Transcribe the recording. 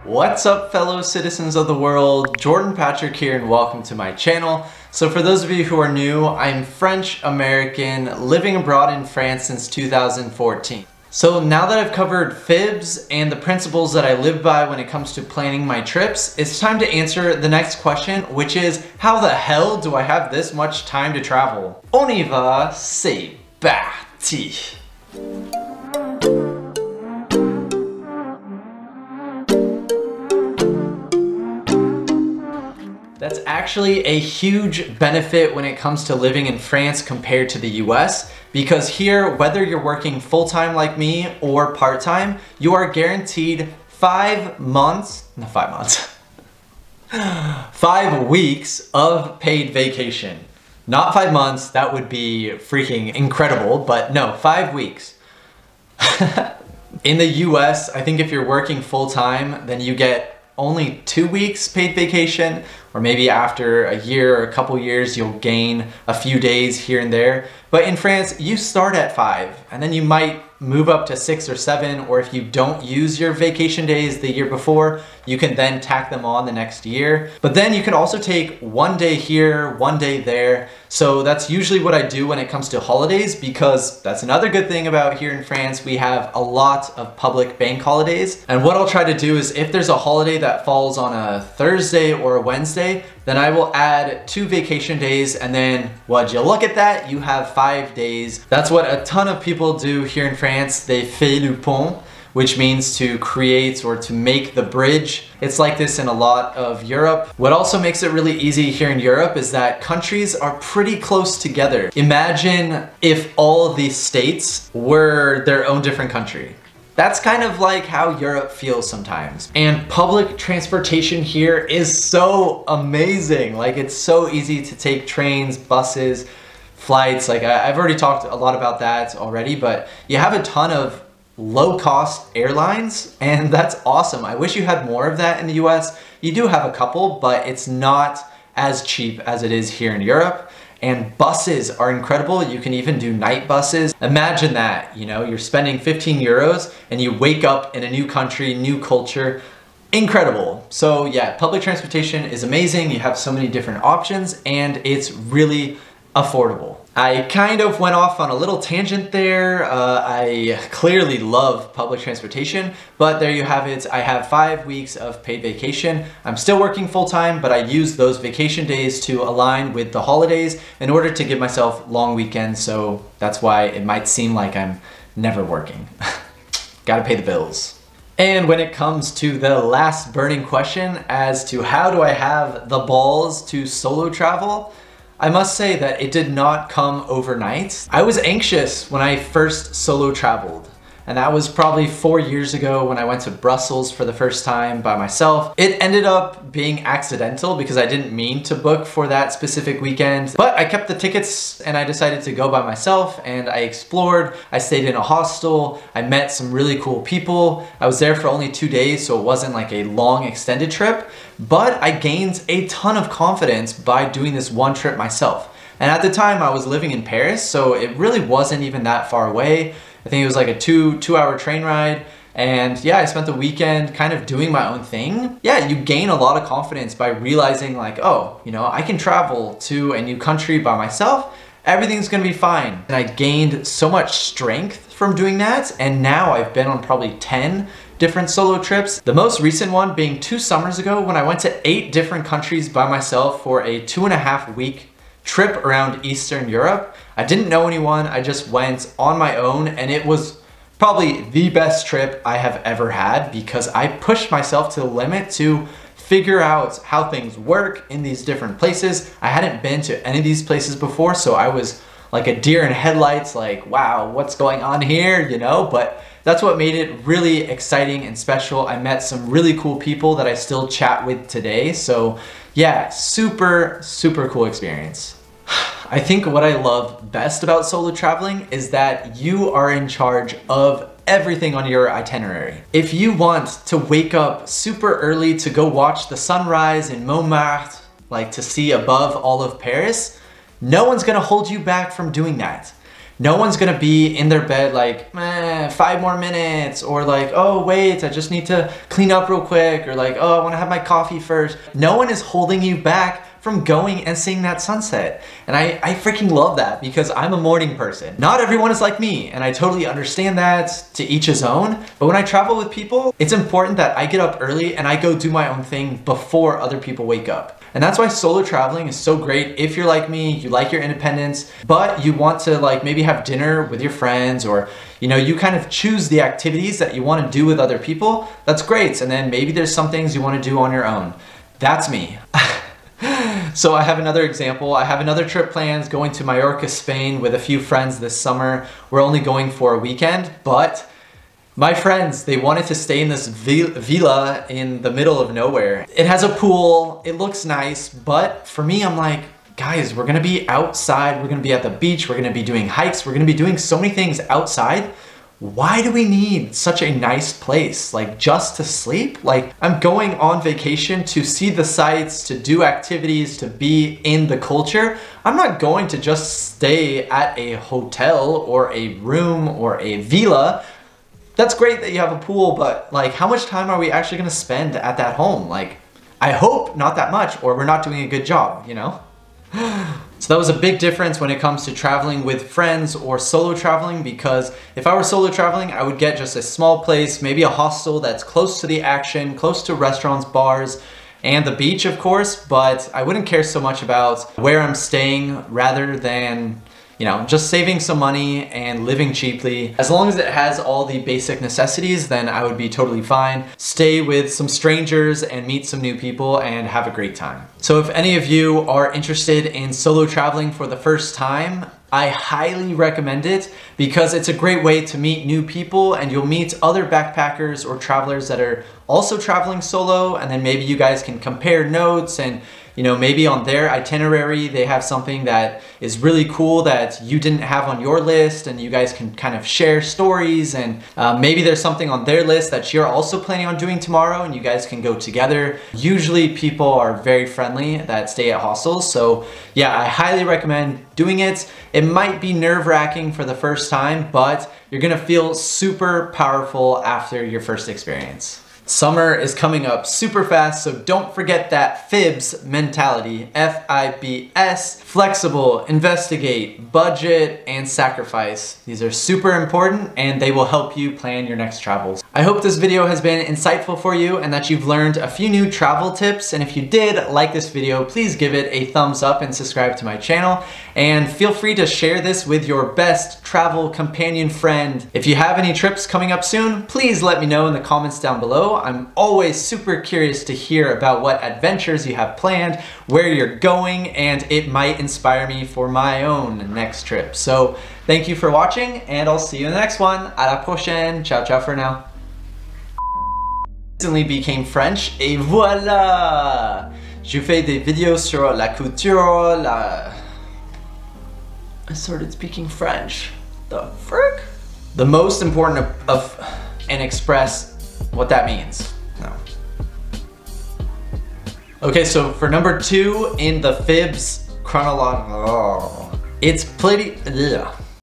What's up, fellow citizens of the world? Jordan Patrick here and welcome to my channel. So for those of you who are new, I'm French American living abroad in France since 2014. So now that I've covered fibs and the principles that I live by when it comes to planning my trips, it's time to answer the next question, which is how the hell do I have this much time to travel? On y va, c'est parti! That's actually a huge benefit when it comes to living in France compared to the US, because here, whether you're working full-time like me or part-time, you are guaranteed 5 weeks of paid vacation. Not 5 months, that would be freaking incredible, but no, 5 weeks. In the US, I think if you're working full-time, then you get only 2 weeks paid vacation, or maybe after a year or a couple years, you'll gain a few days here and there. But in France, you start at 5, and then you might move up to 6 or 7, or if you don't use your vacation days the year before, you can then tack them on the next year. But then you can also take 1 day here, 1 day there. So that's usually what I do when it comes to holidays, because that's another good thing about here in France. We have a lot of public bank holidays. And what I'll try to do is if there's a holiday that falls on a Thursday or a Wednesday, then I will add 2 vacation days, and then would you look at that, you have 5 days. That's what a ton of people do here in France. They fait le pont, which means to create or to make the bridge. It's like this in a lot of Europe. What also makes it really easy here in Europe is that countries are pretty close together. Imagine if all of these states were their own different country. That's kind of like how Europe feels sometimes. And public transportation here is so amazing. Like, it's so easy to take trains, buses, flights. Like, I've already talked a lot about that already, but you have a ton of low-cost airlines, and that's awesome. I wish you had more of that in the US. You do have a couple, but it's not as cheap as it is here in Europe. And buses are incredible. You can even do night buses. Imagine that, you know, you're spending 15 euros and you wake up in a new country, new culture. Incredible. So yeah, public transportation is amazing. You have so many different options and it's really affordable. I kind of went off on a little tangent there. I clearly love public transportation, but there you have it. I have 5 weeks of paid vacation. I'm still working full-time, but I use those vacation days to align with the holidays in order to give myself long weekends. So that's why it might seem like I'm never working. Gotta pay the bills. And when it comes to the last burning question as to how do I have the balls to solo travel, I must say that it did not come overnight. I was anxious when I first solo traveled, and that was probably 4 years ago when I went to Brussels for the first time by myself. It ended up being accidental because I didn't mean to book for that specific weekend, but I kept the tickets and I decided to go by myself, and I explored. I stayed in a hostel. I met some really cool people. I was there for only 2 days, so it wasn't like a long extended trip, but I gained a ton of confidence by doing this one trip myself. And at the time I was living in Paris, so it really wasn't even that far away. I think it was like a two-hour train ride. And yeah, I spent the weekend kind of doing my own thing. Yeah, you gain a lot of confidence by realizing like, oh, you know, I can travel to a new country by myself. Everything's gonna be fine. And I gained so much strength from doing that. And now I've been on probably 10 different solo trips. The most recent one being 2 summers ago when I went to 8 different countries by myself for a 2.5 week trip around Eastern Europe. I didn't know anyone, I just went on my own, and it was probably the best trip I have ever had because I pushed myself to the limit to figure out how things work in these different places. I hadn't been to any of these places before, so I was like a deer in headlights, like, wow, what's going on here, you know? But that's what made it really exciting and special. I met some really cool people that I still chat with today. So yeah, super, super cool experience. I think what I love best about solo traveling is that you are in charge of everything on your itinerary. If you want to wake up super early to go watch the sunrise in Montmartre, like to see above all of Paris, no one's gonna hold you back from doing that. No one's gonna be in their bed like, 5 more minutes, or like, oh wait, I just need to clean up real quick, or like, oh, I wanna have my coffee first. No one is holding you back from going and seeing that sunset. And I freaking love that because I'm a morning person. Not everyone is like me, and I totally understand that, to each his own. But when I travel with people, it's important that I get up early and I go do my own thing before other people wake up. And that's why solo traveling is so great. If you're like me, you like your independence, but you want to like maybe have dinner with your friends, or you kind of choose the activities that you want to do with other people, that's great. And then maybe there's some things you want to do on your own. That's me. So I have another example. I have another trip planned, going to Mallorca, Spain with a few friends this summer. We're only going for a weekend, but my friends, they wanted to stay in this villa in the middle of nowhere. It has a pool, it looks nice, but for me, I'm like, guys, we're gonna be outside, we're gonna be at the beach, we're gonna be doing hikes, we're gonna be doing so many things outside. Why do we need such a nice place, like just to sleep? Like, I'm going on vacation to see the sights, to do activities, to be in the culture. I'm not going to just stay at a hotel or a room or a villa. That's great that you have a pool, but like, how much time are we actually gonna spend at that home? Like, I hope not that much, or we're not doing a good job, So that was a big difference when it comes to traveling with friends or solo traveling, because if I were solo traveling, I would get just a small place, maybe a hostel that's close to the action, close to restaurants, bars, and the beach, of course, but I wouldn't care so much about where I'm staying rather than just saving some money and living cheaply. As long as it has all the basic necessities, then I would be totally fine. Stay with some strangers and meet some new people and have a great time. So if any of you are interested in solo traveling for the first time, I highly recommend it because it's a great way to meet new people, and you'll meet other backpackers or travelers that are also traveling solo, and then maybe you guys can compare notes, and maybe on their itinerary they have something that is really cool that you didn't have on your list, and you guys can kind of share stories, and maybe there's something on their list that you're also planning on doing tomorrow and you guys can go together. Usually people are very friendly that stay at hostels, so yeah, I highly recommend doing it. It might be nerve-wracking for the first time, but you're gonna feel super powerful after your first experience. Summer is coming up super fast, so don't forget that FIBS mentality, F-I-B-S, flexible, investigate, budget, and sacrifice. These are super important and they will help you plan your next travels. I hope this video has been insightful for you and that you've learned a few new travel tips, and if you did like this video, please give it a thumbs up and subscribe to my channel, and feel free to share this with your best travel companion friend. If you have any trips coming up soon, please let me know in the comments down below. I'm always super curious to hear about what adventures you have planned, where you're going, and it might inspire me for my own next trip. So thank you for watching, and I'll see you in the next one. À la prochaine. Ciao, ciao for now. Recently became French, et voilà! Je fais des vidéos sur la couture, I started speaking French. The frick? The most important of and express what that means. No. Okay, so for number 2 in the FIBS chronological, it's pretty. Ugh.